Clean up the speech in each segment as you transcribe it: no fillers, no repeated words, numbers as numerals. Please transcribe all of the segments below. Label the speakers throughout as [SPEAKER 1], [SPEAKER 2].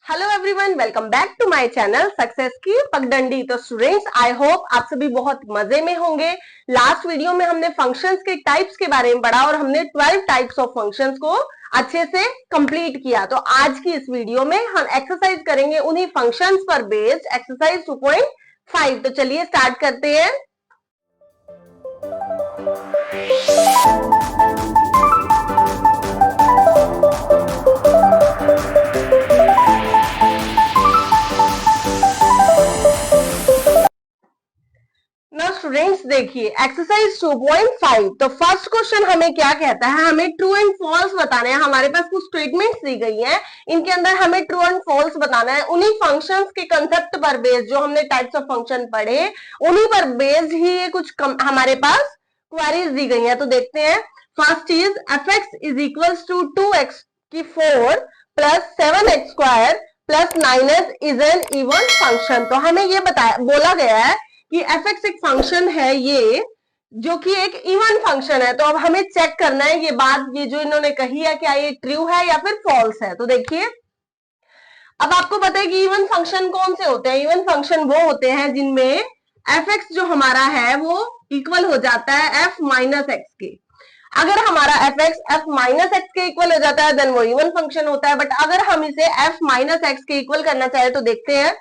[SPEAKER 1] Hello everyone, welcome back to my channel success की पगडंडी। तो स्टूडेंट्स, आई होप आप सभी बहुत मजे में होंगे। लास्ट वीडियो में हमने फंक्शंस के टाइप्स के बारे में पढ़ा और हमने 12 टाइप्स ऑफ फंक्शंस को अच्छे से कंप्लीट किया। तो आज की इस वीडियो में हम एक्सरसाइज करेंगे उन्हीं फंक्शंस पर बेस्ड एक्सरसाइज 2.5। तो चलिए स्टार्ट करते हैं। ना स्टूडेंट्स, देखिए एक्सरसाइज 2.5। तो फर्स्ट क्वेश्चन हमें क्या कहता है, हमें ट्रू एंड फॉल्स बताने हैं। हमारे पास कुछ स्टेटमेंट्स दी गई हैं, इनके अंदर हमें ट्रू एंड फॉल्स बताना है। उन्हीं फंक्शंस के कंसेप्ट पर बेस्ड, जो हमने टाइप्स ऑफ फंक्शन पढ़े उन्हीं पर बेस्ड ही ये कुछ हमारे पास क्वेरीज दी गई हैं। तो देखते हैं। First is F X is equal to 2x की 4 plus 7x square plus 9x is an even function. तो हमें ये बोला गया है कि एफ एक्स एक फंक्शन है ये, जो कि एक इवन फंक्शन है। तो अब हमें चेक करना है ये बात, ये जो इन्होंने कही है, क्या ये ट्रू है या फिर फॉल्स है। तो देखिए, अब आपको पता है कि इवन फंक्शन कौन से होते हैं। इवन फंक्शन वो होते हैं जिनमें एफ एक्स जो हमारा है वो इक्वल हो जाता है एफ माइनस एक्स के। अगर हमारा F x F minus X के इक्वल हो जाता है देन वो इवन फंक्शन होता है। बट अगर हम इसे एफ माइनस एक्स के इक्वल करना चाहे तो देखते हैं।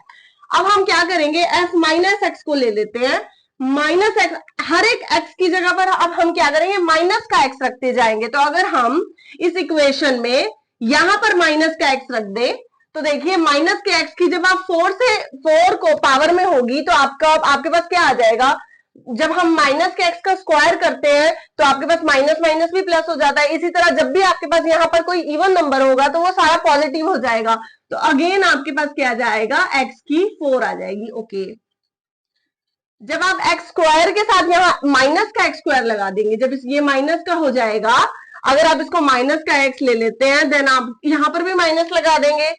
[SPEAKER 1] अब हम क्या करेंगे, एफ माइनस एक्स को ले लेते हैं। माइनस एक्स, हर एक एक्स की जगह पर अब हम क्या करेंगे, माइनस का एक्स रखते जाएंगे। तो अगर हम इस इक्वेशन में यहां पर माइनस का एक्स रख दे तो देखिए, माइनस के एक्स की जब आप 4 को पावर में होगी तो आपके पास क्या आ जाएगा। जब हम माइनस के एक्स का स्क्वायर करते हैं तो आपके पास माइनस माइनस भी प्लस हो जाता है। इसी तरह जब भी आपके पास यहाँ पर कोई इवन नंबर होगा तो वो सारा पॉजिटिव हो जाएगा। तो अगेन आपके पास क्या जाएगा, एक्स की 4 आ जाएगी। ओके, जब आप एक्स स्क्वायर के साथ यहाँ माइनस का एक्स स्क्वायर लगा देंगे, जब ये माइनस का हो जाएगा, अगर आप इसको माइनस का एक्स ले लेते हैं देन आप यहाँ पर भी माइनस लगा देंगे।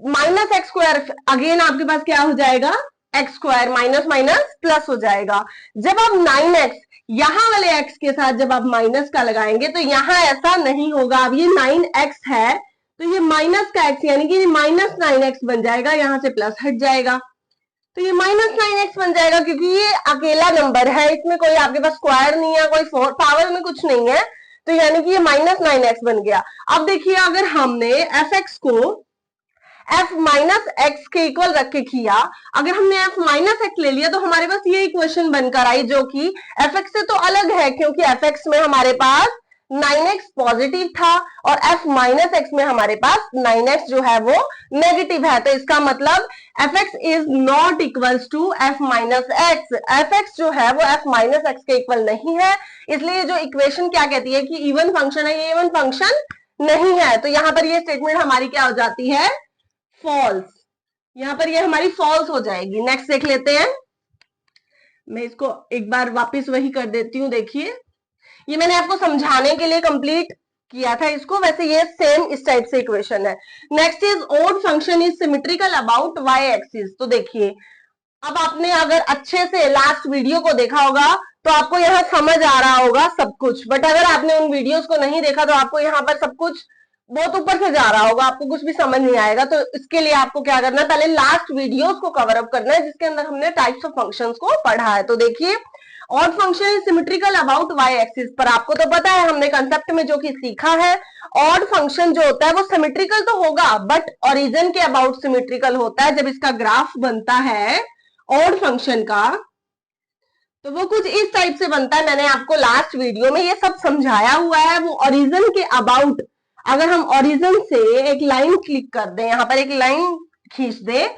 [SPEAKER 1] माइनस एक्स स्क्वायर, अगेन आपके पास क्या हो जाएगा, x square minus minus plus हो जाएगा। जब आप 9x यहां वाले x के साथ जब आप माइनस का लगाएंगे तो यहां ऐसा नहीं होगा। अब ये 9x है तो ये माइनस का x यानी कि माइनस 9x बन जाएगा, यहां से प्लस हट जाएगा तो ये माइनस 9x बन जाएगा, क्योंकि ये अकेला नंबर है, इसमें कोई आपके पास स्क्वायर नहीं है, कोई पावर में कुछ नहीं है। तो यानी कि ये माइनस 9x बन गया। अब देखिए, अगर हमने एफ एक्स को एफ माइनस एक्स के इक्वल रख के किया, अगर हमने एफ माइनस एक्स ले लिया तो हमारे पास ये इक्वेशन बनकर आई, जो कि एफ एक्स से तो अलग है, क्योंकि एफ एक्स में हमारे पास 9x पॉजिटिव था और f माइनस एक्स में हमारे पास 9x जो है वो नेगेटिव है। तो इसका मतलब F X is not equals to F minus X. F X जो है वो f माइनस एक्स के इक्वल नहीं है, इसलिए जो इक्वेशन क्या कहती है कि इवन फंक्शन है, ये इवन फंक्शन नहीं है। तो यहां पर ये स्टेटमेंट हमारी क्या हो जाती है, फॉल्स। यहां पर ये हमारी फॉल्स हो जाएगी। नेक्स्ट देख लेते हैं। मैं इसको एक बार वापस वही कर देती हूँ। देखिए, ये मैंने आपको समझाने के लिए कंप्लीट किया था इसको, वैसे ये सेम इस टाइप से इक्वेशन है। Next is odd function is symmetrical about Y axis. तो देखिए, अब आपने अगर अच्छे से लास्ट वीडियो को देखा होगा तो आपको यहाँ समझ आ रहा होगा सब कुछ। बट अगर आपने उन वीडियोस को नहीं देखा तो आपको यहाँ पर सब कुछ बहुत ऊपर से जा रहा होगा, आपको कुछ भी समझ नहीं आएगा। तो इसके लिए आपको क्या करना है, पहले लास्ट वीडियोस को कवर अप करना है जिसके अंदर हमने टाइप्स ऑफ फंक्शंस को पढ़ा है। तो देखिए, odd function is symmetrical about Y axis पर आपको तो पता है, हमने कंसेप्ट में जो कि सीखा है, ऑड फंक्शन जो होता है वो सिमेट्रिकल तो होगा बट ओरिजिन के अबाउट सिमेट्रिकल होता है। जब इसका ग्राफ बनता है ऑड फंक्शन का तो वो कुछ इस टाइप से बनता है। मैंने आपको लास्ट वीडियो में ये सब समझाया हुआ है। वो ओरिजिन के अबाउट, अगर हम ओरिजिन से एक लाइन क्लिक कर दें, यहां पर एक लाइन खींच दे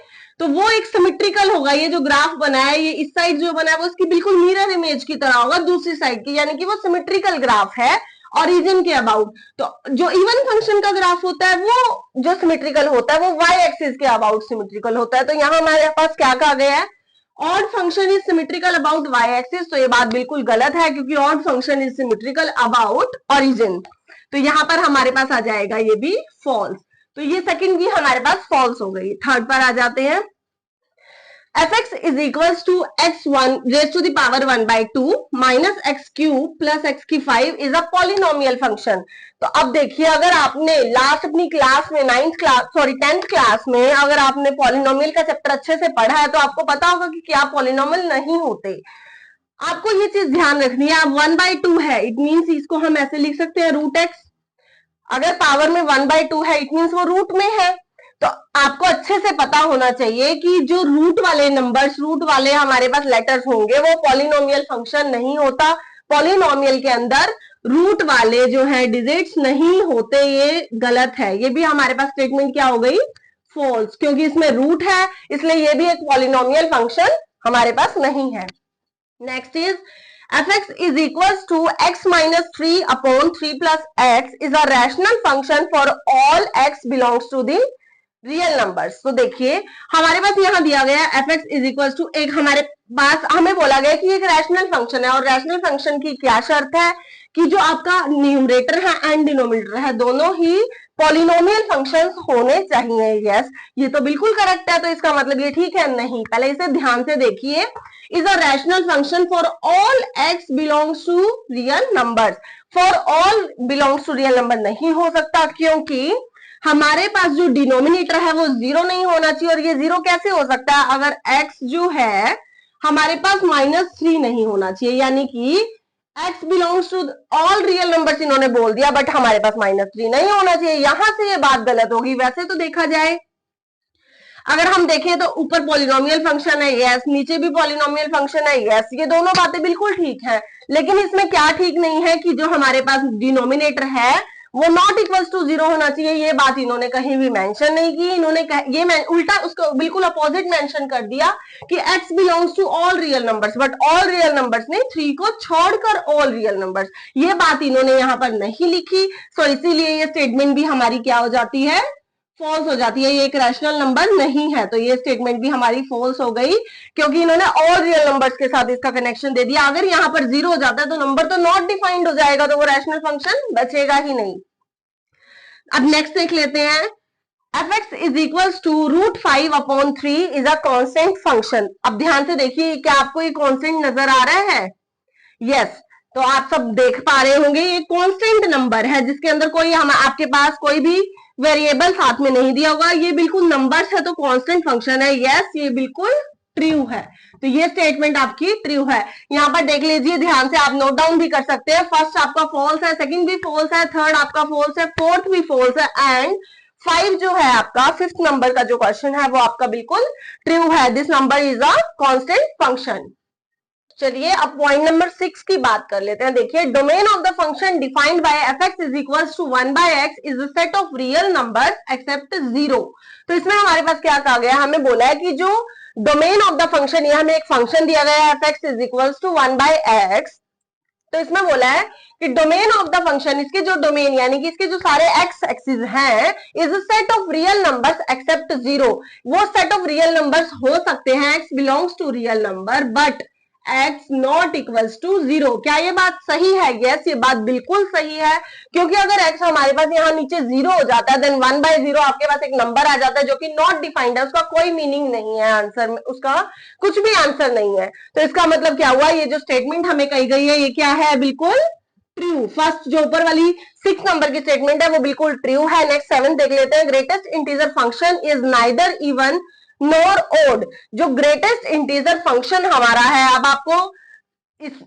[SPEAKER 1] तो वो एक सिमेट्रिकल होगा। ये जो ग्राफ बना है, ये इस साइड जो बना है वो इसकी बिल्कुल मिरर इमेज की तरह होगा दूसरी साइड की, यानी कि वो सिमेट्रिकल ग्राफ है ओरिजिन के अबाउट। तो जो इवन फंक्शन का ग्राफ होता है वो जो सिमेट्रिकल होता है वो वाई एक्सिस के अबाउट सिमेट्रिकल होता है। तो यहाँ हमारे पास क्या कहा गया है, odd function is symmetrical about Y axis. तो ये बात बिल्कुल गलत है, क्योंकि odd function is symmetrical about origin. तो यहां पर हमारे पास आ जाएगा ये भी फॉल्स। तो ये सेकंड भी हमारे पास फॉल्स हो गई। थर्ड पर आ जाते हैं। fx is equals to x1 raised to the power 1 by 2 minus x cube plus x की 5 is a polynomial function। तो अब देखिए, अगर आपने लास्ट अपनी क्लास में 10th क्लास में अगर आपने पॉलिनोमियल का चैप्टर अच्छे से पढ़ा है तो आपको पता होगा कि क्या पॉलिनोमियल नहीं होते। आपको ये चीज ध्यान रखनी है। अब 1/2 है, इट मीन्स इसको हम ऐसे लिख सकते हैं रूट एक्स। अगर पावर में 1/2 है इट मीन्स वो रूट में है। तो आपको अच्छे से पता होना चाहिए कि जो रूट वाले नंबर्स, रूट वाले हमारे पास लेटर्स होंगे वो पॉलिनोमियल फंक्शन नहीं होता। पॉलिनोमियल के अंदर रूट वाले जो है डिजिट्स नहीं होते, ये गलत है। ये भी हमारे पास स्टेटमेंट क्या हो गई, फॉल्स, क्योंकि इसमें रूट है इसलिए ये भी एक पॉलिनोमियल फंक्शन हमारे पास नहीं है। Next is fx is equals to x minus 3 upon 3 plus x is a rational function for all x belongs to the real numbers. तो देखिए हमारे पास यहाँ दिया गया fx इज इक्वल टू एक, हमारे पास हमें बोला गया कि एक रैशनल फंक्शन है और रैशनल फंक्शन की क्या शर्त है कि जो आपका न्यूमरेटर है एंड डिनोमिनेटर है दोनों ही पॉलिनोमियल फंक्शंस होने चाहिए। यस, ये तो बिल्कुल करेक्ट है। तो इसका मतलब ये ठीक है? नहीं, पहले इसे ध्यान से देखिए। Is a rational function for all X belongs to real numbers. For all belongs to real number नहीं हो सकता क्योंकि हमारे पास जो डिनोमिनेटर है वो जीरो नहीं होना चाहिए। और ये जीरो कैसे हो सकता है? अगर x जो है हमारे पास -3 नहीं होना चाहिए, यानी कि x belongs to all real numbers इन्होंने बोल दिया, बट हमारे पास -3 नहीं होना चाहिए। यहां से ये बात गलत होगी। वैसे तो देखा जाए, अगर हम देखें तो ऊपर पॉलिनोमियल फंक्शन है, यस, नीचे भी पॉलिनोमियल फंक्शन है, यस, ये दोनों बातें बिल्कुल ठीक है। लेकिन इसमें क्या ठीक नहीं है कि जो हमारे पास डिनोमिनेटर है वो नॉट इक्वल्स टू 0 होना चाहिए। ये बात इन्होंने कहीं भी मेंशन नहीं की। इन्होंने ये उल्टा उसको बिल्कुल अपोजिट मेंशन कर दिया कि x belongs to all real numbers, but all real numbers नहीं, 3 को छोड़कर ऑल रियल नंबर्स। ये बात इन्होंने यहाँ पर नहीं लिखी। सो इसीलिए ये स्टेटमेंट भी हमारी क्या हो जाती है, फॉल्स हो जाती है। ये एक रैशनल नंबर नहीं है, तो ये स्टेटमेंट भी हमारी फॉल्स हो गई क्योंकि इन्होंने ऑल रियल नंबर्स के साथ इसका कनेक्शन दे दिया। अगर यहाँ पर 0 हो जाता है तो नंबर तो नॉट डिफाइंड हो जाएगा, तो वो रैशनल फंक्शन बचेगा ही नहीं। अब नेक्स्ट देख लेते हैं। fx is equals to √5/3 is a constant function. अब ध्यान से देखिए, क्या आपको ये कांस्टेंट नजर आ रहा है? यस, तो आप सब देख पा रहे होंगे ये कांस्टेंट नंबर है जिसके अंदर कोई आपके पास कोई भी वेरिएबल साथ में नहीं दिया होगा। ये बिल्कुल नंबर्स है तो कांस्टेंट फंक्शन है। यस, ये बिल्कुल ट्रू है। तो ये स्टेटमेंट आपकी ट्रू है। यहाँ पर देख लीजिए ध्यान से, आप नोट डाउन भी कर सकते हैं। फर्स्ट आपका फॉल्स है, सेकंड भी फॉल्स है, थर्ड आपका फॉल्स है, फोर्थ भी फॉल्स है, एंड 5 जो है आपका 5th नंबर का जो क्वेश्चन है वो आपका बिल्कुल ट्रू है। This number is a constant function. चलिए अब पॉइंट नंबर 6 की बात कर लेते हैं। देखिए, domain of the function defined by fx is equals to 1/x is the set of real numbers except 0। तो इसमें हमारे पास क्या कहा गया, हमें बोला है कि जो डोमेन ऑफ द फंक्शन, ये हमें एक फंक्शन दिया गया है fx is equals to 1/x। तो इसमें बोला है कि डोमेन ऑफ द फंक्शन, इसके जो डोमेन यानी कि इसके जो सारे x एक्सिस हैं, is a set of real numbers except 0। वो सेट ऑफ रियल नंबर्स हो सकते हैं x belongs to real number but x not equals to 0। क्या ये बात सही है? यस, ये बात बिल्कुल सही है, क्योंकि अगर x हमारे पास यहाँ नीचे 0 हो जाता है देन 1/0 आपके पास एक नंबर आ जाता है जो कि नॉट डिफाइंड है, उसका कोई मीनिंग नहीं है आंसर में, उसका कुछ भी आंसर नहीं है। तो इसका मतलब क्या हुआ, ये जो स्टेटमेंट हमें कही गई है ये क्या है, बिल्कुल ट्रू। फर्स्ट जो ऊपर वाली 6 नंबर की स्टेटमेंट है वो बिल्कुल ट्रू है। नेक्स्ट 7 देख लेते हैं। Greatest integer function is neither even nor odd. जो ग्रेटेस्ट इंटीजर फंक्शन हमारा है, अब आपको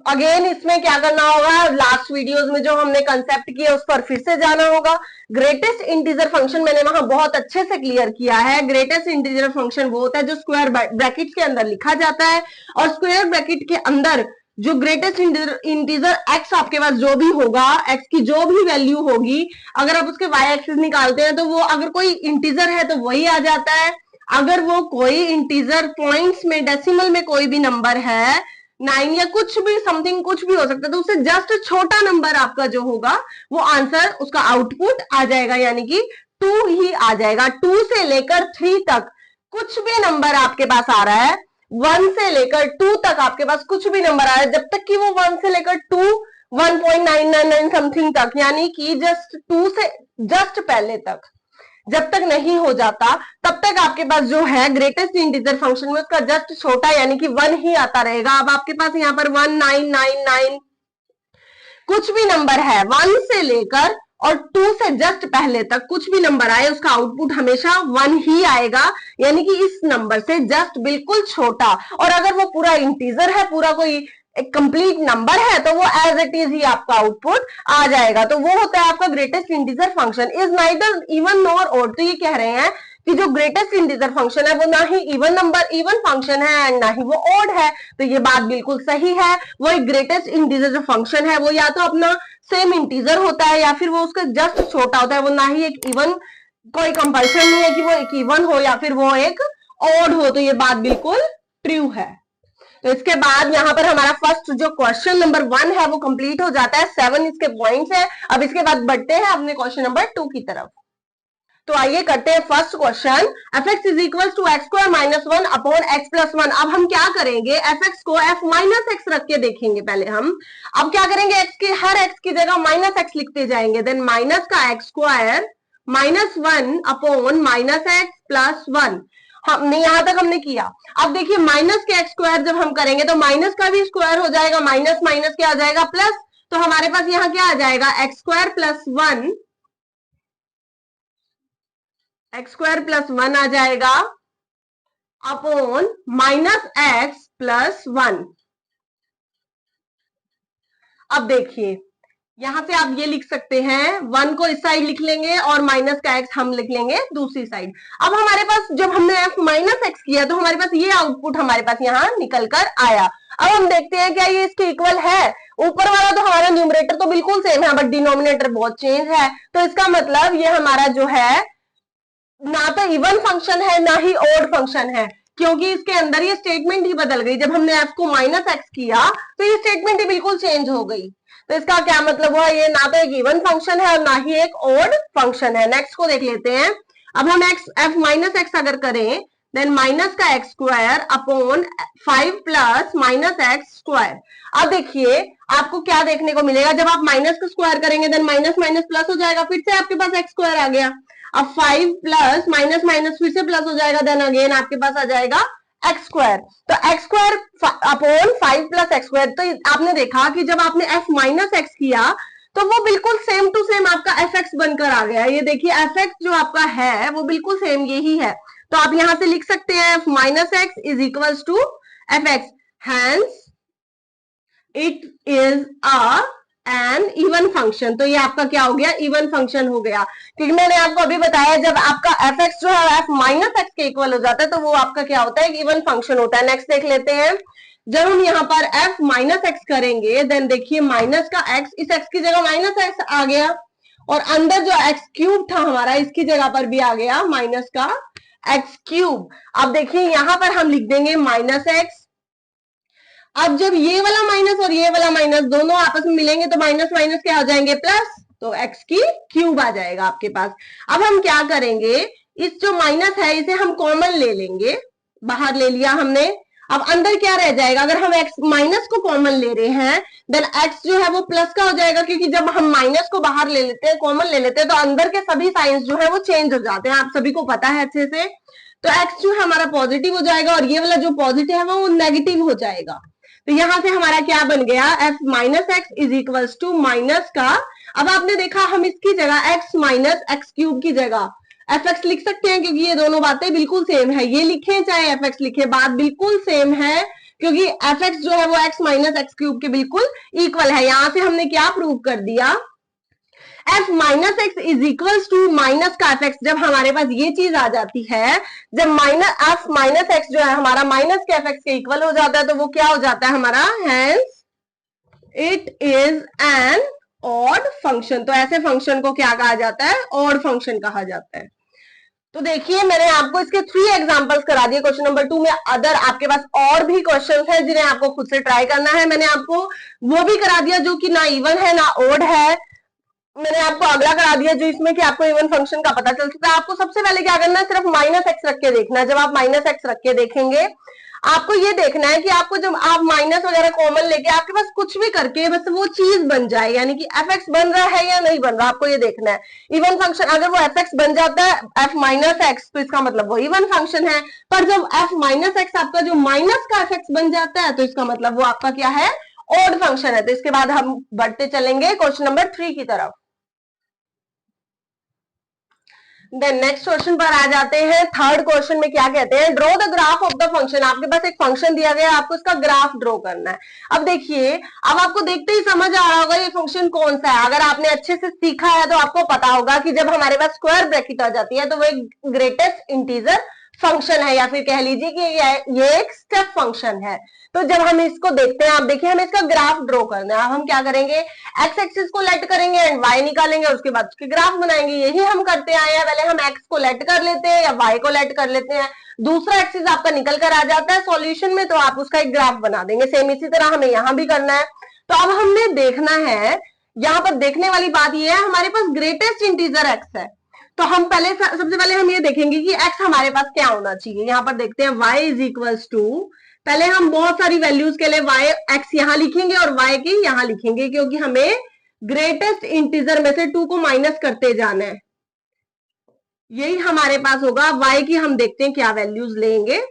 [SPEAKER 1] अगेन इसमें क्या करना होगा, लास्ट वीडियोस में जो हमने कंसेप्ट किया उस पर फिर से जाना होगा। ग्रेटेस्ट इंटीजर फंक्शन मैंने वहां बहुत अच्छे से क्लियर किया है। ग्रेटेस्ट इंटीजर फंक्शन वो होता है जो स्क्वायर ब्रैकेट के अंदर लिखा जाता है, और स्क्वायर ब्रैकेट के अंदर जो ग्रेटेस्ट इंटीजर x आपके पास जो भी होगा, x की जो भी वैल्यू होगी, अगर आप उसके y एक्सिस निकालते हैं तो वो अगर कोई इंटीजर है तो वही आ जाता है। अगर वो कोई इंटीजर पॉइंट्स में, डेसिमल में कोई भी नंबर है, 9 या कुछ भी समथिंग कुछ भी हो सकता है, तो उससे जस्ट छोटा नंबर आपका जो होगा वो आंसर, उसका आउटपुट आ जाएगा, यानी कि 2 ही आ जाएगा। 2 से लेकर 3 तक कुछ भी नंबर आपके पास आ रहा है, 1 से लेकर 2 तक आपके पास कुछ भी नंबर आ रहा है, जब तक कि वो 1 से लेकर 2 1.999 समथिंग तक, यानी कि जस्ट 2 से जस्ट पहले तक, जब तक नहीं हो जाता तब तक आपके पास जो है ग्रेटेस्ट इंटीजर फंक्शन में उसका जस्ट छोटा यानी कि 1 ही आता रहेगा। अब आपके पास यहाँ पर 1999 कुछ भी नंबर है 1 से लेकर और 2 से जस्ट पहले तक कुछ भी नंबर आए उसका आउटपुट हमेशा 1 ही आएगा, यानी कि इस नंबर से जस्ट बिल्कुल छोटा। और अगर वो पूरा इंटीजर है, पूरा कोई एक कंप्लीट नंबर है, तो वो एज इट इज ही आपका आउटपुट आ जाएगा। तो वो होता है आपका greatest integer function. Is neither even nor odd. तो ये कह रहे हैं कि जो ग्रेटेस्ट इंटीजर फंक्शन है वो ना ही इवन नंबर इवन फंक्शन है एंड ना ही वो ऑड है। तो ये बात बिल्कुल सही है। वो एक ग्रेटेस्ट इंटीजर जो फंक्शन है वो या तो अपना सेम इंटीजर होता है या फिर वो उसका जस्ट छोटा होता है। वो ना ही एक इवन, कोई कंपल्शन नहीं है कि वो एक इवन हो या फिर वो एक ऑड हो। तो ये बात बिल्कुल ट्रू है। तो इसके बाद यहाँ पर हमारा फर्स्ट जो क्वेश्चन नंबर 1 है वो कंप्लीट हो जाता है। 7 इसके पॉइंट्स है। अब इसके बाद बढ़ते हैं अपने क्वेश्चन नंबर 2 की तरफ। तो आइए करते हैं first question. F X is equal to X square minus 1 upon X plus 1। अब हम क्या करेंगे, एफ एक्स को एफ माइनस एक्स रख के देखेंगे पहले हम। अब क्या करेंगे, एक्स की हर एक्स की जगह माइनस एक्स लिखते जाएंगे। देन माइनस का x square minus 1 upon minus x plus 1। हमने यहां तक हमने किया। अब देखिए माइनस के एक्स स्क्वायर जब हम करेंगे तो माइनस का भी स्क्वायर हो जाएगा, माइनस माइनस क्या आ जाएगा प्लस। तो हमारे पास यहाँ क्या आ जाएगा, x square plus 1, x square plus 1 आ जाएगा अपॉन माइनस एक्स प्लस 1। अब देखिए यहां से आप ये लिख सकते हैं, 1 को इस साइड लिख लेंगे और माइनस का एक्स हम लिख लेंगे दूसरी साइड। अब हमारे पास जब हमने एफ माइनस एक्स किया तो हमारे पास ये आउटपुट हमारे पास यहाँ निकल कर आया। अब हम देखते हैं क्या ये इसके इक्वल है। ऊपर वाला तो हमारा न्यूमरेटर तो बिल्कुल सेम है बट डिनोमिनेटर बहुत चेंज है। तो इसका मतलब ये हमारा जो है ना तो इवन फंक्शन है ना ही ऑड फंक्शन है, क्योंकि इसके अंदर ये स्टेटमेंट ही बदल गई। जब हमने एफ को माइनस एक्स किया तो ये स्टेटमेंट ही बिल्कुल चेंज हो गई। तो इसका क्या मतलब हुआ, ये ना तो एक इवन फंक्शन है और ना ही एक ऑड फंक्शन है। नेक्स्ट को देख लेते हैं। अब हम एक्स एफ माइनस एक्स अगर करें देन माइनस का x square upon 5 plus minus x square. अब देखिए आपको क्या देखने को मिलेगा, जब आप माइनस का स्क्वायर करेंगे देन माइनस माइनस प्लस हो जाएगा, फिर से आपके पास एक्स स्क्वायर आ गया। अब 5 प्लस माइनस माइनस फिर से प्लस हो जाएगा, देन अगेन आपके पास आ जाएगा एक्स स्क्वायर। तो x square upon 5 plus x square. तो आपने देखा कि जब आपने एफ माइनस एक्स किया तो वो बिल्कुल सेम टू सेम आपका एफ एक्स बनकर आ गया। ये देखिए एफ एक्स जो आपका है वो बिल्कुल सेम यही है। तो आप यहां से लिख सकते हैं F minus X is equals to F X, hence it is a an even function. तो ये आपका क्या हो गया, इवन फंक्शन हो गया। क्योंकि मैंने आपको अभी बताया जब आपका एफ एक्स जो है एफ माइनस एक्स के इक्वल हो जाता है तो वो आपका क्या होता है, इवन फंक्शन होता है। नेक्स्ट देख लेते हैं। जब हम यहाँ पर एफ माइनस एक्स करेंगे देन देखिए माइनस का एक्स, इस एक्स की जगह माइनस एक्स आ गया और अंदर जो एक्स क्यूब था हमारा इसकी जगह पर भी आ गया माइनस का एक्स क्यूब। अब देखिए यहां पर हम लिख देंगे माइनस एक्स। अब जब ये वाला माइनस और ये वाला माइनस दोनों आपस में मिलेंगे तो माइनस माइनस क्या हो जाएंगे प्लस, तो एक्स की क्यूब आ जाएगा आपके पास। अब हम क्या करेंगे, इस जो माइनस है इसे हम कॉमन ले लेंगे, बाहर ले लिया हमने। अब अंदर क्या रह जाएगा, अगर हम एक्स माइनस को कॉमन ले रहे हैं देन एक्स जो है वो प्लस का हो जाएगा, क्योंकि जब हम माइनस को बाहर ले लेते हैं, कॉमन ले लेते हैं, तो अंदर के सभी साइंस जो है वो चेंज हो जाते हैं, आप सभी को पता है अच्छे से। तो एक्स जो है हमारा पॉजिटिव हो जाएगा और ये वाला जो पॉजिटिव है वो नेगेटिव हो जाएगा। तो यहां से हमारा क्या बन गया, F minus X is equals to minus का। अब आपने देखा हम इसकी जगह एक्स माइनस एक्स क्यूब की जगह एफ एक्स लिख सकते हैं, क्योंकि ये दोनों बातें बिल्कुल सेम है। ये लिखे चाहे एफ एक्स लिखे, बात बिल्कुल सेम है, क्योंकि एफ एक्स जो है वो एक्स माइनस एक्स क्यूब के बिल्कुल इक्वल है। यहां से हमने क्या प्रूव कर दिया, F minus X is equal to minus का एफ एक्स। जब हमारे पास ये चीज आ जाती है, जब माइनस एफ माइनस एक्स जो है हमारा माइनस के एफ एक्स के इक्वल हो जाता है, तो वो क्या हो जाता है हमारा, hence it is an odd function. तो ऐसे फंक्शन को क्या कहा जाता है, ऑड फंक्शन कहा जाता है। तो देखिए मैंने आपको इसके 3 एग्जांपल्स करा दिए क्वेश्चन नंबर 2 में। अदर आपके पास और भी क्वेश्चंस हैं जिन्हें आपको खुद से ट्राई करना है। मैंने आपको वो भी करा दिया जो कि ना इवन है ना ओड है। मैंने आपको अगला करा दिया जो इसमें कि आपको इवन फंक्शन का पता चल सकता है। आपको सबसे पहले क्या करना है, सिर्फ माइनस एक्स रख के देखना है। जब आप माइनस एक्स रख के देखेंगे, आपको ये देखना है कि आपको जब आप माइनस वगैरह कॉमन लेके आपके पास कुछ भी करके बस वो चीज बन जाए, यानी कि एफ एक्स बन रहा है या नहीं बन रहा, आपको ये देखना है। इवन फंक्शन अगर वो एफ एक्स बन जाता है एफ माइनस एक्स, तो इसका मतलब वो इवन फंक्शन है। पर जब एफ माइनस एक्स आपका जो माइनस का एफ एक्स बन जाता है, तो इसका मतलब वो आपका क्या है, ऑड फंक्शन है। तो इसके बाद हम बढ़ते चलेंगे क्वेश्चन नंबर 3 की तरफ। देन नेक्स्ट क्वेश्चन पर आ जाते हैं। थर्ड क्वेश्चन में क्या कहते हैं, draw the graph of the function. आपके पास एक फंक्शन दिया गया है, आपको इसका ग्राफ ड्रॉ करना है। अब देखिए, अब आपको देखते ही समझ आ रहा होगा ये फंक्शन कौन सा है। अगर आपने अच्छे से सीखा है तो आपको पता होगा कि जब हमारे पास स्क्वायर ब्रैकेट आ जाती है तो वो एक ग्रेटेस्ट इंटीजर फंक्शन है, या फिर कह लीजिए कि ये एक स्टेप फंक्शन है। तो जब हम इसको देखते हैं, आप देखिए हमें इसका ग्राफ ड्रॉ करना है। अब हम क्या करेंगे, एक्स एक्सिस को लेट करेंगे एंड वाई निकालेंगे, उसके बाद उसके ग्राफ बनाएंगे। यही हम करते आए हैं, पहले हम एक्स को लेट कर लेते हैं या वाई को लेट कर लेते हैं, दूसरा एक्सिस आपका निकल कर आ जाता है सॉल्यूशन में, तो आप उसका एक ग्राफ बना देंगे। सेम इसी तरह हमें यहां भी करना है। तो अब हमने देखना है, यहां पर देखने वाली बात यह है, हमारे पास ग्रेटेस्ट इंटीजर एक्स है। तो हम पहले सबसे पहले हम ये देखेंगे कि x हमारे पास क्या होना चाहिए। यहां पर देखते हैं y इज इक्वल्स टू, पहले हम बहुत सारी वैल्यूज के लिए y x यहां लिखेंगे और y की यहां लिखेंगे, क्योंकि हमें ग्रेटेस्ट इंटीजर में से 2 को माइनस करते जाना है। यही हमारे पास होगा। y की हम देखते हैं क्या वैल्यूज लेंगे।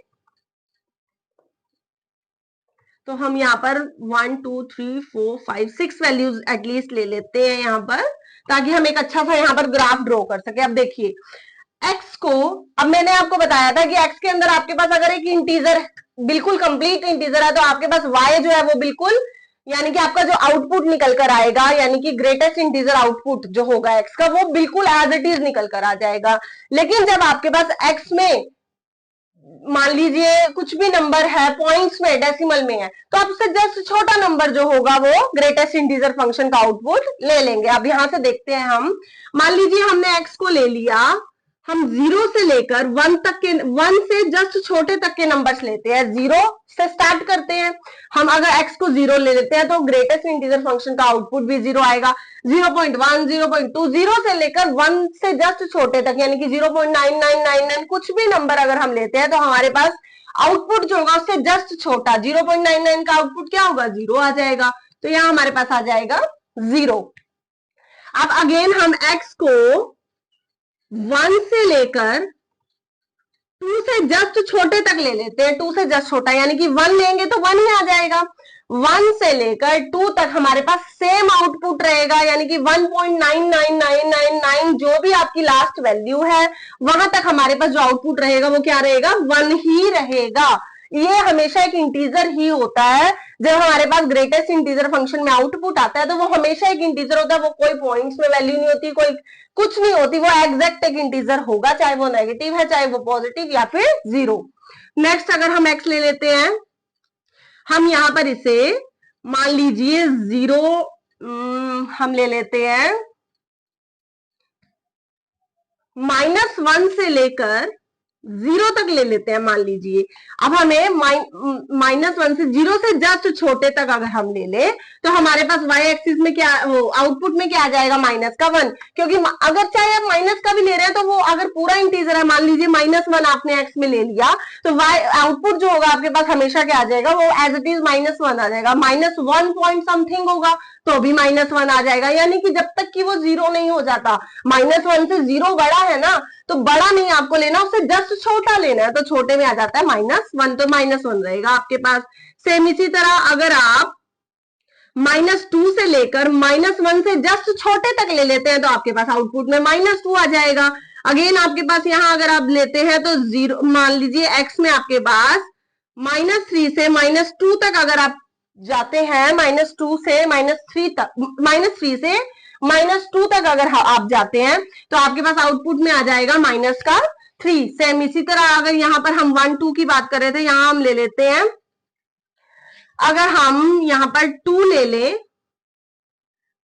[SPEAKER 1] तो हम यहाँ पर 1 2 3 4 5 6 वैल्यूज एटलीस्ट ले लेते हैं यहाँ पर, ताकि हम एक अच्छा सा यहाँ पर ग्राफ ड्रॉ कर सके। अब देखिए x को, अब मैंने आपको बताया था कि x के अंदर आपके पास अगर एक इंटीजर बिल्कुल कंप्लीट इंटीजर है, तो आपके पास y जो है वो बिल्कुल, यानी कि आपका जो आउटपुट निकल कर आएगा, यानी कि ग्रेटेस्ट इंटीजर आउटपुट जो होगा x का, वो बिल्कुल एज इट इज निकल कर आ जाएगा। लेकिन जब आपके पास x में मान लीजिए कुछ भी नंबर है, पॉइंट्स में, डेसिमल में है, तो आप उससे जस्ट छोटा नंबर जो होगा वो ग्रेटेस्ट इंटीजर फंक्शन का आउटपुट ले लेंगे। अब यहां से देखते हैं हम, मान लीजिए हमने x को ले लिया, हम 0 से लेकर 1 तक के, 1 से जस्ट छोटे तक के नंबर्स लेते हैं, 0 से स्टार्ट करते हैं। हम अगर x को 0 ले लेते हैं तो ग्रेटेस्ट इंटीजर फंक्शन का आउटपुट भी 0 आएगा। 0.1 0.2, 0 से लेकर 1 से जस्ट छोटे तक, यानी कि 0.9999 कुछ भी नंबर अगर हम लेते हैं, तो हमारे पास आउटपुट जो होगा उससे जस्ट छोटा 0.99 का आउटपुट क्या होगा, 0 आ जाएगा। तो यहां हमारे पास आ जाएगा 0। अब अगेन हम x को 1 से लेकर 2 से जस्ट छोटे तक ले लेते हैं, 2 से जस्ट छोटा, यानी कि 1 लेंगे तो 1 ही आ जाएगा। 1 से लेकर 2 तक हमारे पास सेम आउटपुट रहेगा, यानी कि 1.99999 जो भी आपकी लास्ट वैल्यू है वहां तक हमारे पास जो आउटपुट रहेगा वो क्या रहेगा, 1 ही रहेगा। ये हमेशा एक इंटीजर ही होता है। जब हमारे पास ग्रेटेस्ट इंटीजर फंक्शन में आउटपुट आता है तो वो हमेशा एक इंटीजर होता है, वो कोई पॉइंट्स में वैल्यू नहीं होती, कोई कुछ नहीं होती, वो एग्जैक्ट एक इंटीजर होगा, चाहे वो नेगेटिव है, चाहे वो पॉजिटिव या फिर 0। नेक्स्ट अगर हम x ले लेते हैं, हम यहां पर इसे मान लीजिए 0 हम ले लेते हैं, -1 से लेकर 0 तक ले लेते हैं मान लीजिए। अब हमें -1 से 0 से जस्ट छोटे तक अगर हम ले ले, तो हमारे पास y एक्सिस में क्या, आउटपुट में क्या आ जाएगा, -1, क्योंकि अगर चाहे आप माइनस का भी ले रहे हैं तो वो अगर पूरा इंटीजर है, मान लीजिए -1 आपने x में ले लिया, तो y आउटपुट जो होगा आपके पास हमेशा क्या आ जाएगा, वो एज इट इज -1 आ जाएगा। -1 पॉइंट समथिंग होगा तो भी -1 आ जाएगा, यानी कि जब तक कि वो 0 नहीं हो जाता। -1 से 0 बड़ा है ना, तो बड़ा नहीं आपको लेना, उससे जस्ट छोटा लेना है, तो छोटे में आ जाता है -1, तो -1 रहेगा आपके पास। सेम इसी तरह अगर आप -2 से लेकर -1 से जस्ट छोटे तक ले लेते हैं, तो आपके पास आउटपुट में -2 आ जाएगा। अगेन आपके पास यहाँ अगर आप लेते हैं तो 0, मान लीजिए x में आपके पास -3 से -2 तक अगर आप जाते हैं, -2 से -3 तक, -3 से -2 तक अगर आप जाते हैं, तो आपके पास आउटपुट में आ जाएगा -3। सेम इसी तरह अगर यहाँ पर हम 1 2 की बात कर रहे थे, यहाँ हम ले लेते हैं, अगर हम यहाँ पर 2 ले ले,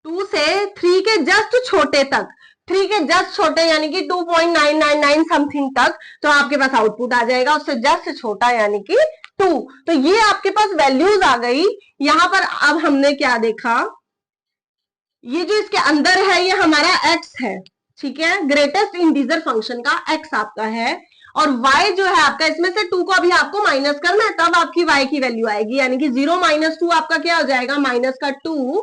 [SPEAKER 1] 2 से 3 के जस्ट छोटे तक, 3 के जस्ट छोटे यानी कि 2.999 समथिंग तक, तो आपके पास आउटपुट आ जाएगा उससे जस्ट छोटा यानी कि 2। तो ये आपके पास वैल्यूज आ गई। यहां पर अब हमने क्या देखा, ये जो इसके अंदर है ये हमारा x है, ठीक है, ग्रेटेस्ट इंटीजर फंक्शन का x आपका है। और y जो है आपका, इसमें से 2 को अभी आपको माइनस करना है, तब आपकी y की वैल्यू आएगी, यानी कि 0 माइनस 2 आपका क्या हो जाएगा, माइनस का 2,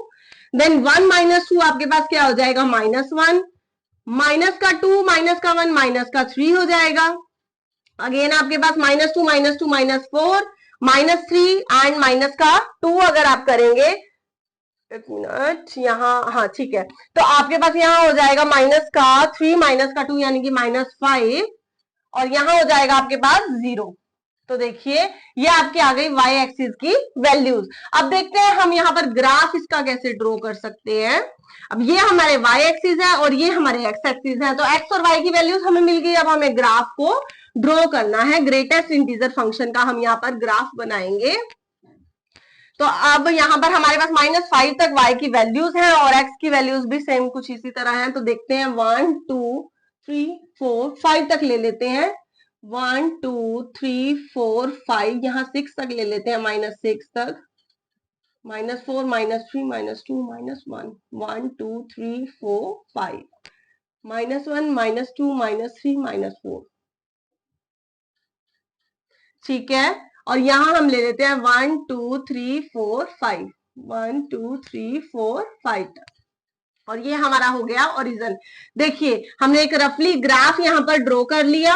[SPEAKER 1] देन 1 माइनस 2 आपके पास क्या हो जाएगा, -1, माइनस का 2 माइनस का 1 माइनस का 3 हो जाएगा। अगेन आपके पास -2 -4 -3 एंड माइनस का 2 अगर आप करेंगे, एक मिनट यहाँ, हाँ ठीक है, तो आपके पास यहाँ हो जाएगा -3 -2 यानी कि -5, और यहाँ हो जाएगा आपके पास 0। तो देखिए ये आपके आ गई y एक्सिस की वैल्यूज। अब देखते हैं हम यहाँ पर ग्राफ इसका कैसे ड्रॉ कर सकते हैं। अब ये हमारे y एक्सिस है और ये हमारे x एक्सिस है, तो x और y की वैल्यूज हमें मिल गई। अब हमें ग्राफ को ड्रॉ करना है, ग्रेटेस्ट इंटीजर फंक्शन का हम यहाँ पर ग्राफ बनाएंगे। तो अब यहाँ पर हमारे पास -5 तक y की वैल्यूज हैं और x की वैल्यूज भी सेम कुछ इसी तरह हैं। तो देखते हैं 1 2 3 4 5 तक ले लेते हैं, 1 2 3 4 5, यहाँ 6 तक ले लेते हैं, -6 तक, -4 -3 -2 -1, 1 2 3 4 5, -1 -2 -3 -4, ठीक है। और यहां हम ले लेते हैं 1 2 3 4 5, 1 2 3 4 5 तक, और ये हमारा हो गया ओरिजिन। देखिए हमने एक रफली ग्राफ यहाँ पर ड्रॉ कर लिया।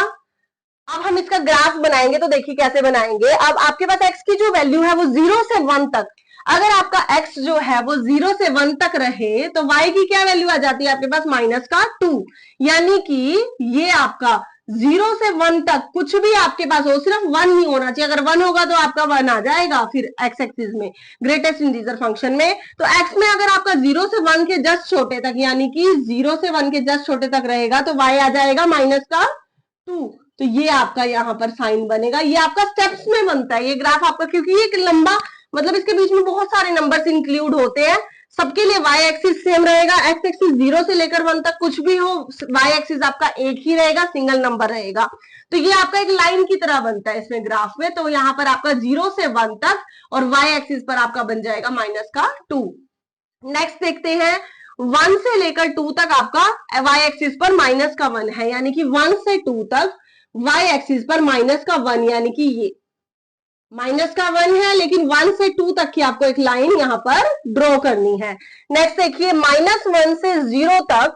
[SPEAKER 1] अब हम इसका ग्राफ बनाएंगे, तो देखिए कैसे बनाएंगे। अब आपके पास x की जो वैल्यू है वो 0 से 1 तक, अगर आपका x जो है वो 0 से 1 तक रहे तो y की क्या वैल्यू आ जाती है आपके पास, -2, यानी कि ये आपका 0 से 1 तक कुछ भी आपके पास हो, सिर्फ 1 ही होना चाहिए। अगर 1 होगा तो आपका 1 आ जाएगा फिर x एक्सिस में, ग्रेटेस्ट इंटीजर फंक्शन में। तो x में अगर आपका 0 से 1 के जस्ट छोटे तक, यानी कि 0 से 1 के जस्ट छोटे तक रहेगा तो y आ जाएगा -2। तो ये आपका यहाँ पर साइन बनेगा, ये आपका स्टेप्स में बनता है ये ग्राफ आपका, क्योंकि ये एक लंबा, मतलब इसके बीच में बहुत सारे नंबर्स इंक्लूड होते हैं। सबके लिए y एक्सिस सेम रहेगा, x एक्सिस 0 से लेकर 1 तक कुछ भी हो, y एक्सिस आपका एक ही रहेगा, सिंगल नंबर रहेगा। तो ये आपका एक लाइन की तरह बनता है इसमें ग्राफ में। तो यहाँ पर आपका 0 से 1 तक और y एक्सिस पर आपका बन जाएगा -2। नेक्स्ट देखते हैं, 1 से लेकर 2 तक आपका y एक्सिस पर -1 है, यानी कि 1 से 2 तक y एक्सिस पर -1, यानी कि ये -1 है, लेकिन 1 से 2 तक की आपको एक लाइन यहाँ पर ड्रॉ करनी है। नेक्स्ट देखिए -1 से 0 तक,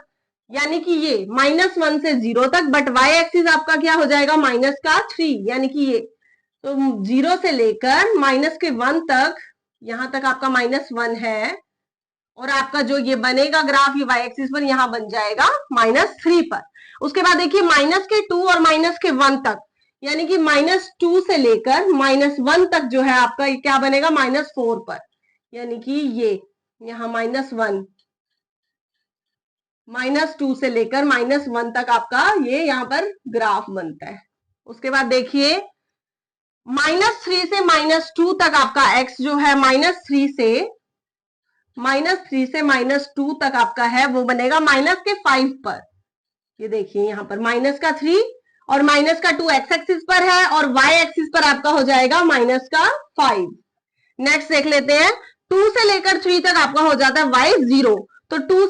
[SPEAKER 1] यानी कि ये -1 से 0 तक, बट y एक्सिस आपका क्या हो जाएगा, -3, यानी कि ये, तो 0 से लेकर -1 तक, यहां तक आपका -1 है, और आपका जो ये बनेगा ग्राफ ये y एक्सिस पर यहाँ बन जाएगा -3 पर। उसके बाद देखिए -2 और -1 तक, यानी कि -2 से लेकर -1 तक जो है आपका ये क्या बनेगा, -4 पर, यानी कि ये यहाँ -1, -2 से लेकर -1 तक आपका ये यहाँ पर ग्राफ बनता है। उसके बाद देखिए -3 से -2 तक आपका x जो है -3 से -2 तक आपका है वो बनेगा -5 पर। ये देखिए यहाँ पर -3 और -2 x एक्सिस पर है और y एक्सिस पर आपका हो जाएगा -5। नेक्स्ट देख लेते हैं, 2 से लेकर 3 तक आपका हो जाता है y 0, तो 2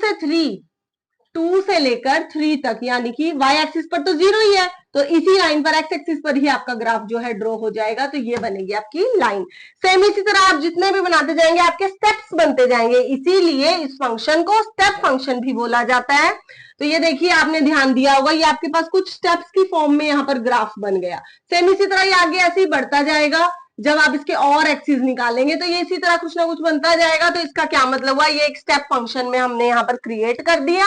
[SPEAKER 1] से लेकर 3 तक, यानी कि y एक्सिस पर तो 0 ही है, तो इसी लाइन पर x एक्सिस पर ही आपका ग्राफ जो है ड्रॉ हो जाएगा। तो ये बनेगी आपकी लाइन। सेम इसी तरह आप जितने भी बनाते जाएंगे आपके स्टेप्स बनते जाएंगे, इसीलिए इस फंक्शन को स्टेप फंक्शन भी बोला जाता है। तो ये देखिए आपने ध्यान दिया होगा, ये आपके पास कुछ स्टेप्स की फॉर्म में यहाँ पर ग्राफ बन गया। सेम इसी तरह ये आगे ऐसे ही बढ़ता जाएगा, जब आप इसके और एक्सिस निकालेंगे तो ये इसी तरह कुछ ना कुछ बनता जाएगा। तो इसका क्या मतलब हुआ, ये एक स्टेप फंक्शन में हमने यहाँ पर क्रिएट कर दिया।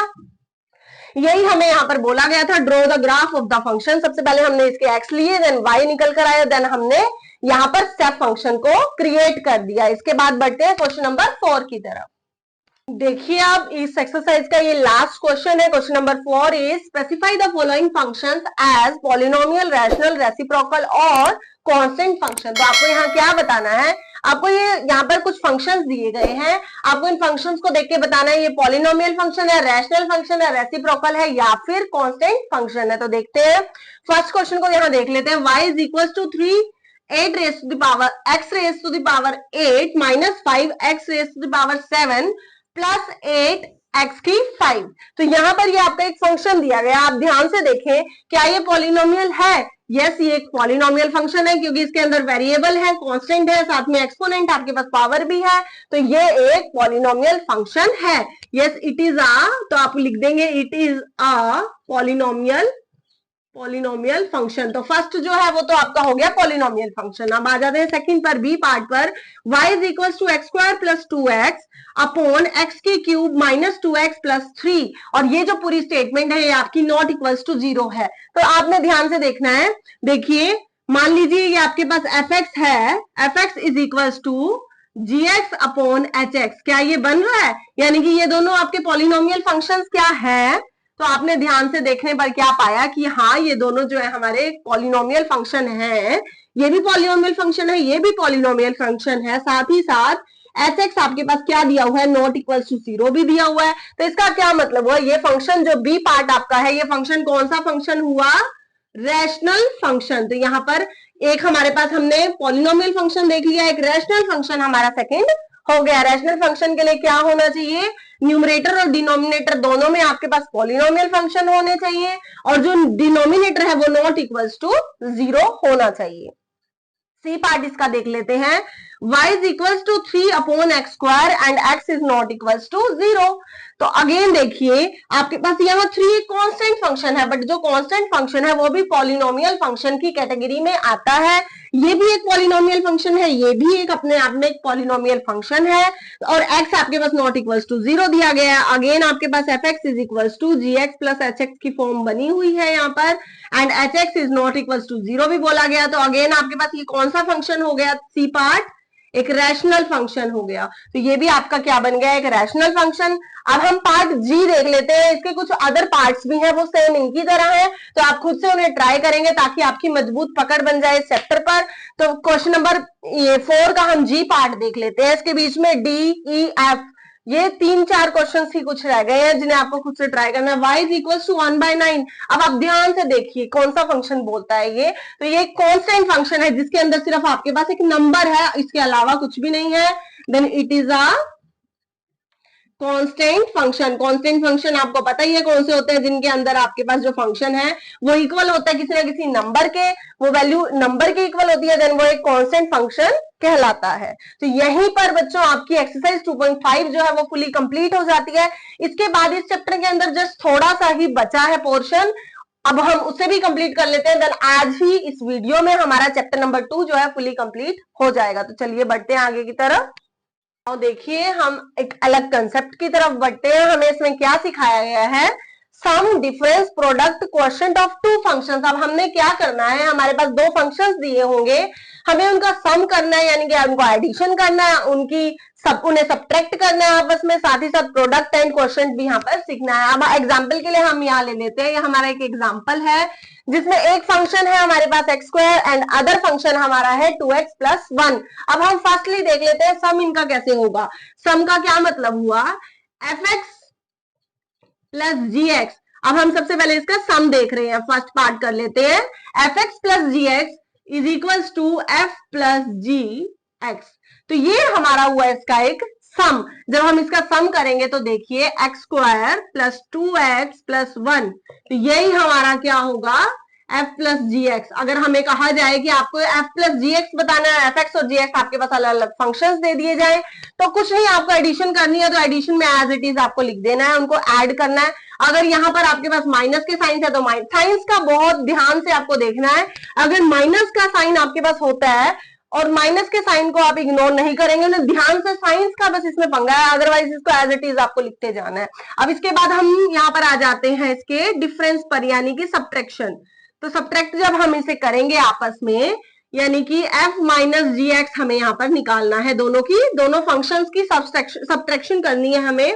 [SPEAKER 1] यही हमें यहाँ पर बोला गया था, draw the graph of the function. सबसे पहले हमने इसके एक्स लिए, देन वाई निकल कर आया, देन हमने यहाँ पर स्टेप फंक्शन को क्रिएट कर दिया। इसके बाद बढ़ते हैं क्वेश्चन नंबर 4 की तरफ। देखिए अब इस एक्सरसाइज का ये लास्ट क्वेश्चन है। Question number 4 is specify the following functions as polynomial, rational, reciprocal और कांस्टेंट फंक्शन। तो आपको यहाँ क्या बताना है, आपको ये यहाँ पर कुछ फंक्शंस दिए गए हैं, आपको इन फंक्शंस को देख के बताना है ये पॉलिनोमियल फंक्शन है, रैशनल फंक्शन है, रेसिप्रोकल है या फिर कांस्टेंट फंक्शन है। तो देखते हैं, फर्स्ट क्वेश्चन को यहाँ देख लेते हैं। y is equal to 3 8 raise to the power x raise to the power 8 minus 5 x raise to the power 7 plus 8 x की 5। तो यहाँ पर ये आपका एक फंक्शन दिया गया, आप ध्यान से देखें क्या ये पॉलिनोमियल है यस ये एक पॉलिनोमियल फंक्शन है क्योंकि इसके अंदर वेरिएबल है, कांस्टेंट है, साथ में एक्सपोनेंट, आपके पास पावर भी है, तो ये एक पॉलिनोमियल फंक्शन है। यस इट इज अ, तो आप लिख देंगे it is a polynomial function. तो फर्स्ट जो है वो तो आपका हो गया पॉलिनोमियल फंक्शन। अब आ जाते हैं सेकंड पर, बी पार्ट पर। y is equal to X square plus 2x upon X की क्यूब माइनस 2x प्लस 3, और ये जो पूरी स्टेटमेंट है ये आपकी नॉट इक्वल्स टू 0 है। तो आपने ध्यान से देखना है, देखिए मान लीजिए ये आपके पास fx है, fx is equals to gx upon hx, क्या ये बन रहा है? यानी कि ये दोनों आपके पॉलिनोमियल फंक्शंस क्या है? तो आपने ध्यान से देखने पर क्या पाया कि हाँ ये दोनों जो है हमारे पॉलिनोमियल फंक्शन है, ये भी पॉलिनोमियल फंक्शन है, ये भी पॉलिनोमियल फंक्शन है, साथ ही साथ hx आपके पास क्या दिया हुआ है, नॉट इक्वल टू 0 भी दिया हुआ है। तो इसका क्या मतलब हुआ, ये फंक्शन जो बी पार्ट आपका है, ये फंक्शन कौन सा फंक्शन हुआ, रैशनल फंक्शन। तो यहाँ पर एक हमारे पास हमने पॉलिनोमियल फंक्शन देख लिया, एक रैशनल फंक्शन हमारा सेकंड हो गया। रैशनल फंक्शन के लिए क्या होना चाहिए, न्यूमरेटर और डिनोमिनेटर दोनों में आपके पास पॉलिनोमियल फंक्शन होने चाहिए, और जो डिनोमिनेटर है वो नॉट इक्वल्स टू 0 होना चाहिए। सी पार्ट इसका देख लेते हैं, y is equals to 3 upon X square and x is not equals to 0। तो अगेन देखिए आपके पास यहाँ 3 एक कांस्टेंट फंक्शन है, बट जो कांस्टेंट फंक्शन है वो भी पॉलिनोमियल फंक्शन की कैटेगरी में आता है। ये भी एक पॉलिनोमियल फंक्शन है, ये भी एक अपने आप में एक पॉलिनोमियल फंक्शन है, और x आपके पास नॉट इक्वल्स टू 0 दिया गया है। अगेन आपके पास fx is equals to gx plus hx की फॉर्म बनी हुई है यहाँ पर, and hx is not equals to 0 भी बोला गया। तो अगेन आपके पास ये कौन सा फंक्शन हो गया, सी पार्ट एक रैशनल फंक्शन हो गया। तो ये भी आपका क्या बन गया, एक रैशनल फंक्शन। अब हम पार्ट जी देख लेते हैं, इसके कुछ अदर पार्ट्स भी हैं, वो सेम इनकी तरह हैं, तो आप खुद से उन्हें ट्राई करेंगे ताकि आपकी मजबूत पकड़ बन जाए इस चैप्टर पर। तो क्वेश्चन नंबर 4 का हम जी पार्ट देख लेते हैं। इसके बीच में डी ई एफ ये 3-4 क्वेश्चन ही कुछ रह गए हैं जिन्हें आपको खुद से ट्राई करना है। y is equal to 1/9। अब आप ध्यान से देखिए कौन सा फंक्शन बोलता है ये, तो ये कांस्टेंट फंक्शन है जिसके अंदर सिर्फ आपके पास एक नंबर है, इसके अलावा कुछ भी नहीं है। Then it is a constant function. Constant function आपको पता ही है कौन से होते हैं, जिनके अंदर आपके पास जो फंक्शन है वो इक्वल होता है किसी ना किसी नंबर के, वो वैल्यू नंबर के इक्वल होती है, देन वो एक कांस्टेंट फंक्शन कहलाता है। तो यहीं पर बच्चों आपकी एक्सरसाइज 2.5 जो है वो फुली कंप्लीट हो जाती है। इसके बाद इस चैप्टर के अंदर जस्ट थोड़ा सा ही बचा है पोर्शन, अब हम उसे भी कंप्लीट कर लेते हैं, देन आज ही इस वीडियो में हमारा चैप्टर नंबर 2 जो है फुली कंप्लीट हो जाएगा। तो चलिए बढ़ते हैं आगे की तरफ। और देखिए हम एक अलग कंसेप्ट की तरफ बढ़ते हैं। हमें इसमें क्या सिखाया गया है, sum difference product quotient of two functions. अब हमने क्या करना है, हमारे पास 2 फंक्शंस दिए होंगे, हमें उनका सम करना है, यानी कि उनको एडिशन करना है, उन्हें सब्ट्रैक्ट करना है आपस में, साथ ही साथ प्रोडक्ट एंड क्वोशिएंट भी यहाँ पर सीखना है। अब एग्जाम्पल के लिए हम यहाँ ले लेते हैं, ये हमारा एक एग्जाम्पल है जिसमें एक फंक्शन है हमारे पास x square and other function हमारा है 2x प्लस 1। अब हम फर्स्टली देख लेते हैं सम इनका कैसे होगा। सम का क्या मतलब हुआ, fx प्लस gx। अब हम सबसे पहले इसका सम देख रहे हैं, फर्स्ट पार्ट कर लेते हैं। fx plus gx is equal to f plus gx। तो ये हमारा हुआ इसका एक सम। जब हम इसका सम करेंगे तो देखिए x square plus 2x plus 1, तो यही हमारा क्या होगा, f प्लस जी एक्स। अगर हमें कहा जाए कि आपको f प्लस जी एक्स बताना है, fx और gx आपके पास अलग अलग फंक्शंस दे दिए जाए, तो कुछ नहीं, आपको एडिशन करनी है तो एडिशन में एज इट इज आपको लिख देना है, उनको ऐड करना है। अगर यहाँ पर आपके पास माइनस के साइन है तो साइंस का बहुत ध्यान से आपको देखना है। अगर माइनस का साइन आपके पास होता है और माइनस के साइन को आप इग्नोर नहीं करेंगे, तो ध्यान से, साइंस का बस इसमें पंगा है, अदरवाइज इसको एज इट इज आपको लिखते जाना है। अब इसके बाद हम यहाँ पर आ जाते हैं इसके डिफरेंस पर, यानी कि सब्ट्रैक्शन। तो सब्ट्रैक्ट जब हम इसे करेंगे आपस में, यानी कि f माइनस जी एक्स हमें यहाँ पर निकालना है, दोनों फंक्शंस की सब्ट्रैक्शन करनी है हमें।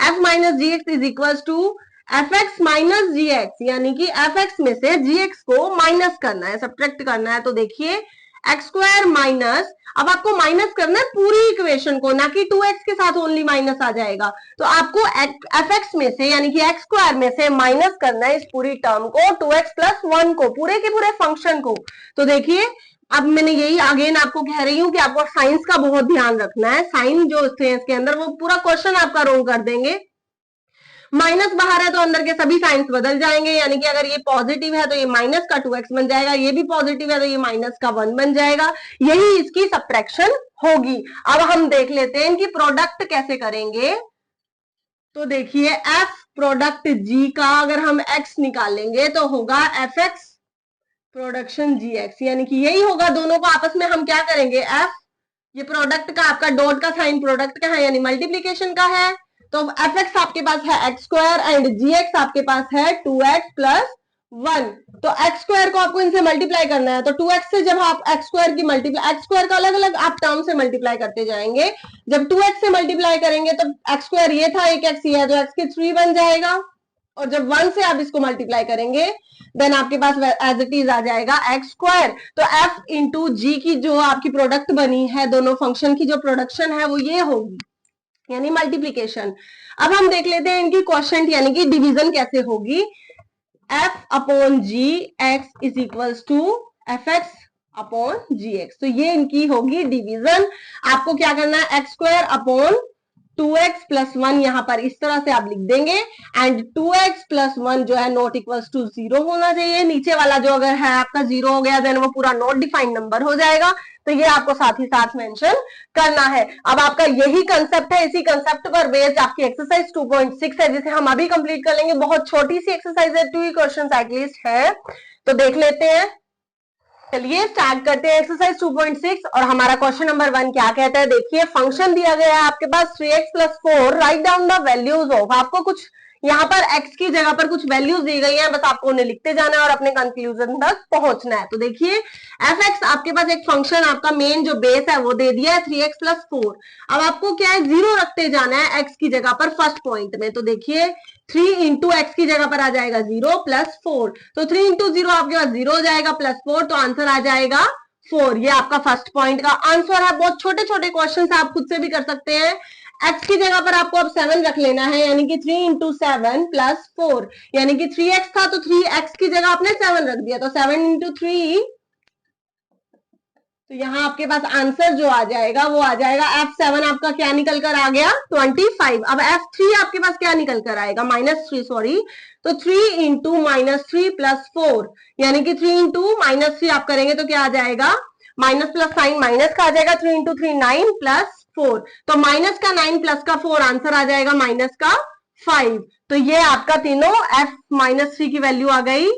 [SPEAKER 1] f minus G X is equal to F X minus G X, यानी कि एफ एक्स में से जी एक्स को माइनस करना है, सब्ट्रैक्ट करना है। तो देखिए एक्स स्क्वायर माइनस, अब आपको माइनस करना है पूरी इक्वेशन को, ना कि 2x के साथ ओनली माइनस आ जाएगा। तो आपको एफ एक्स में से, यानी कि एक्स स्क्वायर में से माइनस करना है इस पूरी टर्म को, 2x प्लस 1 को, पूरे के पूरे फंक्शन को। तो देखिए अब मैंने यही अगेन आपको कह रही हूं कि आपको साइंस का बहुत ध्यान रखना है। साइन जो थे इसके अंदर वो पूरा क्वेश्चन आपका रोंग कर देंगे। माइनस बाहर है तो अंदर के सभी साइंस बदल जाएंगे, यानी कि अगर ये पॉजिटिव है तो ये माइनस का 2x बन जाएगा, ये भी पॉजिटिव है तो ये माइनस का 1 बन जाएगा। यही इसकी सबट्रैक्शन होगी। अब हम देख लेते हैं इनकी प्रोडक्ट कैसे करेंगे। तो देखिए f प्रोडक्ट g का अगर हम x निकालेंगे तो होगा fx प्रोडक्शन gx, यानी कि यही होगा। दोनों को आपस में हम क्या करेंगे, f ये प्रोडक्ट का आपका डॉट का साइन प्रोडक्ट का है यानी मल्टीप्लीकेशन का है, तो fx आपके पास है x स्क्वायर एंड gx आपके पास है 2x प्लस 1। तो x स्क्वायर को आपको इनसे मल्टीप्लाई करना है, तो 2x से जब आप x स्क्वायर की मल्टीप्लाई, x स्क्वायर का अलग अलग आप टर्म से मल्टीप्लाई करते जाएंगे। जब 2x से मल्टीप्लाई करेंगे तो x स्क्वायर ये था, एक x ये है, तो x के 3 बन जाएगा। और जब 1 से आप इसको मल्टीप्लाई करेंगे देन आपके पास एज इट इज आ जाएगा एक्स स्क्वायर। तो f इंटू जी की जो आपकी प्रोडक्ट बनी है, दोनों फंक्शन की जो प्रोडक्शन है वो ये होगी, यानी मल्टीप्लीकेशन। अब हम देख लेते हैं इनकी क्वोशिएंट यानी कि डिवीजन कैसे होगी। f upon G X is equals to F X upon G X, तो ये इनकी होगी डिवीजन। आपको क्या करना है, x square upon 2x plus 1 यहां पर इस तरह से आप लिख देंगे एंड 2x प्लस 1 जो है नॉट इक्वल्स टू 0 होना चाहिए। नीचे वाला जो अगर है आपका 0 हो गया देन वो पूरा नॉट डिफाइंड नंबर हो जाएगा, तो ये आपको साथ ही साथ मेंशन करना है। अब आपका यही कंसेप्ट है, इसी कंसेप्ट पर बेस्ड आपकी एक्सरसाइज 2.6 है जिसे हम अभी कंप्लीट कर लेंगे। बहुत छोटी सी एक्सरसाइज है, 2 क्वेश्चन एटलीस्ट है, तो देख लेते हैं। चलिए स्टार्ट करते हैं एक्सरसाइज 2.6 और हमारा क्वेश्चन नंबर 1 क्या कहता है। देखिए फंक्शन दिया गया है आपके पास 3x plus 4, write down the values of. आपको कुछ यहाँ पर x की जगह पर कुछ वैल्यूज दी गई हैं, बस आपको उन्हें लिखते जाना है और अपने कंक्लूजन तक पहुंचना है। तो देखिए fx आपके पास एक फंक्शन आपका मेन जो बेस है वो दे दिया है 3x प्लस 4। अब आपको क्या है, 0 रखते जाना है x की जगह पर फर्स्ट पॉइंट में। तो देखिए 3 इंटू एक्स की जगह पर आ जाएगा 0 प्लस 4, तो 3 इंटू 0 आपके पास 0 हो जाएगा प्लस 4, तो आंसर आ जाएगा 4। ये आपका फर्स्ट पॉइंट का आंसर है। बहुत छोटे छोटे क्वेश्चन आप खुद से भी कर सकते हैं। एक्स की जगह पर आपको अब 7 रख लेना है, यानी कि 3 इंटू 7 प्लस 4, यानी कि 3x था तो 3x की जगह आपने 7 रख दिया, तो 7 इंटू 3, तो यहाँ आपके पास आंसर जो आ जाएगा वो आ जाएगा F7 आपका क्या निकल कर आ गया 25। अब F3 आपके पास क्या निकल कर आएगा -3, सॉरी, तो 3 इंटू -3 प्लस 4, यानी कि 3 इंटू -3 आप करेंगे तो क्या आ जाएगा, माइनस प्लस साइन माइनस का आ जाएगा, 3 इंटू 3 9 प्लस 4, तो माइनस का 9 प्लस का 4 आंसर आ जाएगा माइनस का 5। तो ये आपका तीनों F-3 की वैल्यू आ गई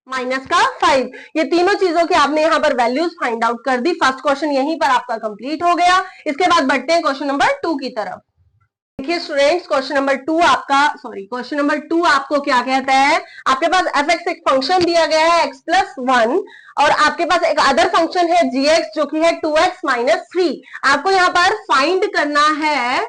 [SPEAKER 1] माइनस का 5। ये तीनों चीजों की आपने यहाँ पर वैल्यूज फाइंड आउट कर दी। फर्स्ट क्वेश्चन यहीं पर आपका कंप्लीट हो गया। इसके बाद बढ़ते हैं क्वेश्चन नंबर 2 की तरफ। देखिए स्टूडेंट्स क्वेश्चन नंबर 2 आपका, सॉरी क्वेश्चन नंबर 2 आपको क्या कहता है, आपके पास f(x) एक फंक्शन दिया गया है x प्लस 1 और आपके पास एक अदर फंक्शन है gx जो कि है 2x माइनस 3। आपको यहाँ पर फाइंड करना है,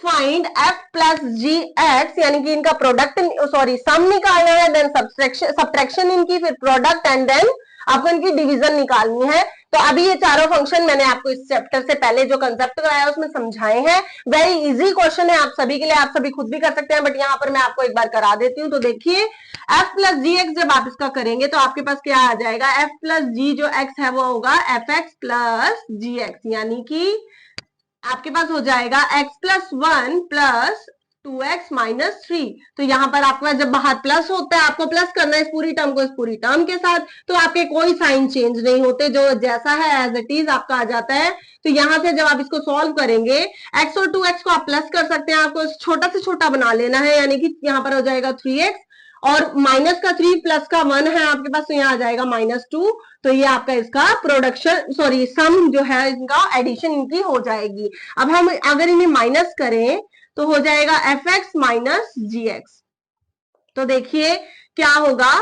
[SPEAKER 1] फाइंड f प्लस जी एक्स, यानी कि इनका प्रोडक्ट, सॉरी सम निकालना है, देन सब्ट्रैक्शन इनकी, फिर प्रोडक्ट एंड देन आपको इनकी डिवीजन निकालनी है। तो अभी ये चारों फंक्शन मैंने आपको इस चैप्टर से पहले जो कंसेप्ट कराया उसमें समझाए हैं। वेरी इजी क्वेश्चन है आप सभी के लिए, आप सभी खुद भी कर सकते हैं, बट यहाँ पर मैं आपको एक बार करा देती हूँ। तो देखिए f प्लस जी एक्स जब आप इसका करेंगे तो आपके पास क्या आ जाएगा, f प्लस जी जो x है वो होगा एफ एक्स प्लस जी एक्स, यानी कि आपके पास हो जाएगा x plus 1 plus 2x minus 3। तो यहाँ पर आपके पास जब बाहर प्लस होता है आपको प्लस करना है इस पूरी टर्म को इस पूरी टर्म के साथ, तो आपके कोई साइन चेंज नहीं होते, जो जैसा है एज इट इज आपका आ जाता है। तो यहाँ से जब आप इसको सॉल्व करेंगे x और 2x को आप प्लस कर सकते हैं, आपको छोटा से छोटा बना लेना है, यानी कि यहाँ पर हो जाएगा 3x और माइनस का 3 प्लस का 1 है आपके पास, तो यहाँ आ जाएगा -2। तो ये आपका इसका प्रोडक्शन, सॉरी सम जो है इनका एडिशन इनकी हो जाएगी। अब हम अगर इन्हें माइनस करें तो हो जाएगा fx माइनस gx। तो देखिए क्या होगा,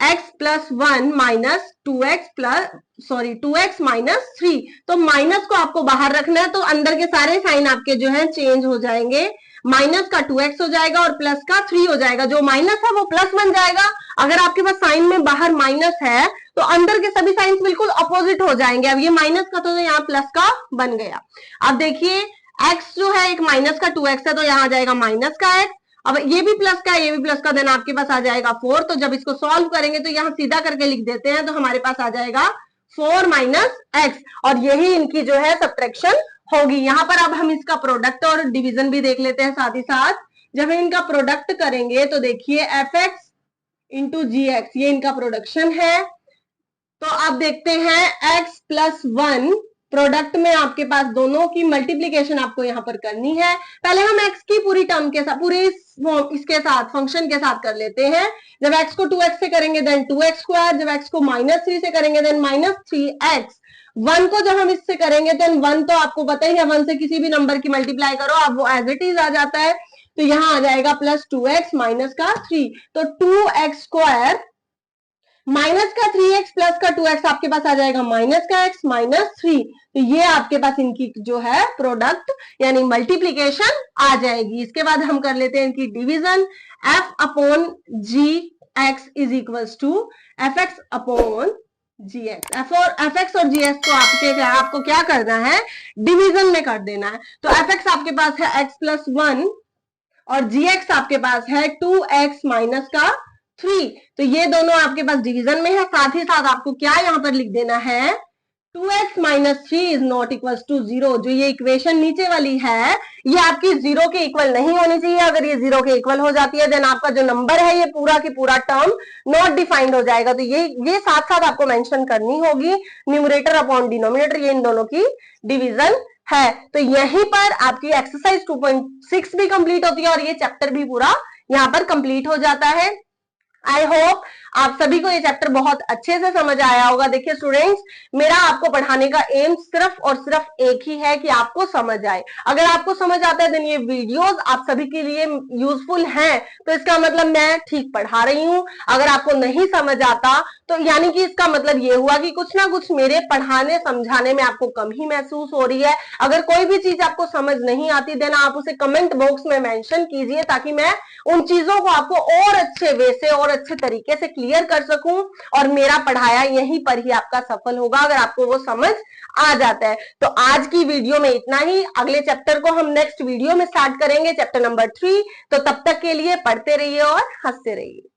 [SPEAKER 1] x plus 1 minus 2x plus, sorry 2x minus 3। तो माइनस को आपको बाहर रखना है, तो अंदर के सारे साइन आपके जो है चेंज हो जाएंगे। माइनस का 2x हो जाएगा और प्लस का 3 हो जाएगा, जो माइनस है वो प्लस बन जाएगा। अगर आपके पास साइन में बाहर माइनस है तो अंदर के सभी साइन बिल्कुल अपोजिट हो जाएंगे। अब ये माइनस का तो यहाँ प्लस का बन गया। अब देखिए x जो है एक माइनस का 2x है, तो यहाँ आ जाएगा माइनस का x। अब ये भी प्लस का ये भी प्लस का, देन आपके पास आ जाएगा 4। तो जब इसको सॉल्व करेंगे तो यहाँ सीधा करके लिख देते हैं, तो हमारे पास आ जाएगा 4 माइनस एक्स, और यही इनकी जो है सब्ट्रैक्शन होगी। यहाँ पर अब हम इसका प्रोडक्ट और डिवीजन भी देख लेते हैं साथ ही साथ। जब हम इनका प्रोडक्ट करेंगे तो देखिए एफ एक्स इंटू जी एक्स, ये इनका प्रोडक्शन है। तो आप देखते हैं x प्लस 1 प्रोडक्ट में आपके पास दोनों की मल्टीप्लीकेशन आपको यहां पर करनी है। पहले हम x की पूरी टर्म के साथ, पूरे इसके साथ फंक्शन के साथ कर लेते हैं। जब x को 2x से करेंगे देन 2x स्क्वायर, जब x को -3 से करेंगे देन -3x। 1 को जब हम इससे करेंगे देन 1 तो आपको पता ही है, 1 से किसी भी नंबर की मल्टीप्लाई करो आप वो एज इट इज आ जाता है। तो यहां आ जाएगा प्लस 2x माइनस का 3, तो 2x स्क्वायर माइनस का 3x प्लस का 2x आपके पास आ जाएगा माइनस का x माइनस 3। तो ये आपके पास इनकी जो है प्रोडक्ट यानी मल्टीप्लीकेशन आ जाएगी। इसके बाद हम कर लेते हैं इनकी division. f upon G X is equals to F X upon G X. F X और जी एक्स को आपको क्या करना है, डिवीजन में कर देना है। तो एफ एक्स आपके पास है x प्लस 1 और जी एक्स आपके पास है 2x माइनस का 3। तो ये दोनों आपके पास डिवीजन में है। साथ ही साथ आपको क्या यहां पर लिख देना है, 2x minus 3 is not equal to 0। जो ये इक्वेशन नीचे वाली है ये आपकी 0 के इक्वल नहीं होनी चाहिए। अगर ये 0 के इक्वल हो जाती है देन आपका जो नंबर है ये पूरा की पूरा टर्म नॉट डिफाइंड हो जाएगा। तो ये साथ साथ आपको मेंशन करनी होगी, न्यूमरेटर अपॉन डिनोमिनेटर, ये इन दोनों की डिवीजन है। तो यहीं पर आपकी एक्सरसाइज 2.6 भी कंप्लीट होती है और ये चैप्टर भी पूरा यहां पर कंप्लीट हो जाता है। आई होप आप सभी को ये चैप्टर बहुत अच्छे से समझ आया होगा। देखिए स्टूडेंट्स, मेरा आपको पढ़ाने का एम सिर्फ और सिर्फ एक ही है कि आपको समझ आए। अगर आपको समझ आता है देन ये वीडियोस आप सभी के लिए यूजफुल हैं, तो इसका मतलब मैं ठीक पढ़ा रही हूं। अगर आपको नहीं समझ आता तो यानी कि इसका मतलब ये हुआ कि कुछ ना कुछ मेरे पढ़ाने समझाने में आपको कमी महसूस हो रही है। अगर कोई भी चीज आपको समझ नहीं आती देन आप उसे कमेंट बॉक्स में मेंशन कीजिए, ताकि मैं उन चीजों को आपको और अच्छे वे से और अच्छे तरीके से क्लियर कर सकूं और मेरा पढ़ाया यहीं पर ही आपका सफल होगा अगर आपको वो समझ आ जाता है। तो आज की वीडियो में इतना ही। अगले चैप्टर को हम नेक्स्ट वीडियो में स्टार्ट करेंगे, चैप्टर नंबर 3। तो तब तक के लिए पढ़ते रहिए और हंसते रहिए।